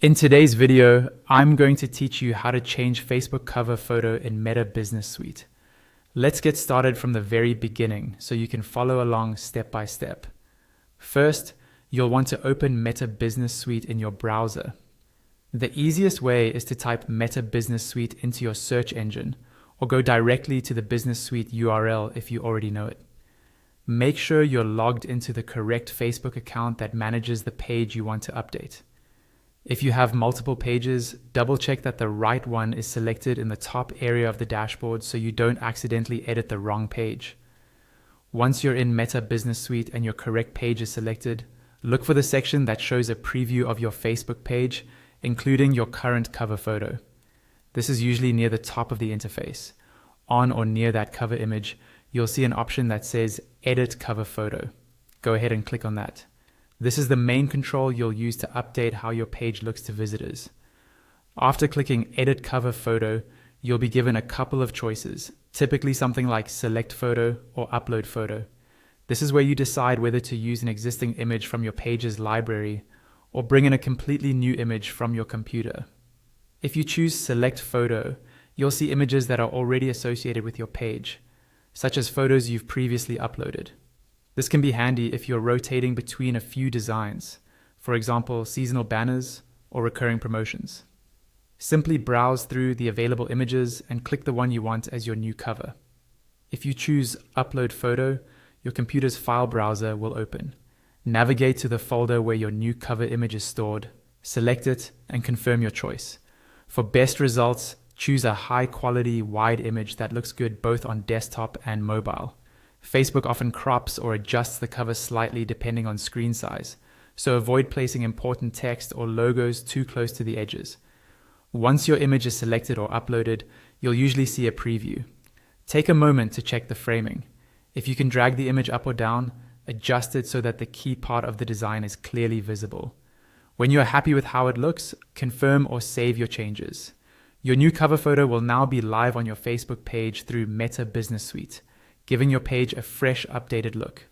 In today's video, I'm going to teach you how to change Facebook cover photo in Meta Business Suite. Let's get started from the very beginning so you can follow along step by step. First, you'll want to open Meta Business Suite in your browser. The easiest way is to type Meta Business Suite into your search engine or go directly to the Business Suite URL if you already know it. Make sure you're logged into the correct Facebook account that manages the page you want to update. If you have multiple pages, double check that the right one is selected in the top area of the dashboard so you don't accidentally edit the wrong page. Once you're in Meta Business Suite and your correct page is selected, look for the section that shows a preview of your Facebook page, including your current cover photo. This is usually near the top of the interface. On or near that cover image, you'll see an option that says Edit Cover Photo. Go ahead and click on that. This is the main control you'll use to update how your page looks to visitors. After clicking Edit Cover Photo, you'll be given a couple of choices, typically something like Select Photo or Upload Photo. This is where you decide whether to use an existing image from your page's library or bring in a completely new image from your computer. If you choose Select Photo, you'll see images that are already associated with your page, such as photos you've previously uploaded. This can be handy if you're rotating between a few designs, for example, seasonal banners or recurring promotions. Simply browse through the available images and click the one you want as your new cover. If you choose Upload Photo, your computer's file browser will open. Navigate to the folder where your new cover image is stored, select it, and confirm your choice. For best results, choose a high-quality wide image that looks good both on desktop and mobile. Facebook often crops or adjusts the cover slightly depending on screen size, so avoid placing important text or logos too close to the edges. Once your image is selected or uploaded, you'll usually see a preview. Take a moment to check the framing. If you can drag the image up or down, adjust it so that the key part of the design is clearly visible. When you are happy with how it looks, confirm or save your changes. Your new cover photo will now be live on your Facebook page through Meta Business Suite, giving your page a fresh, updated look.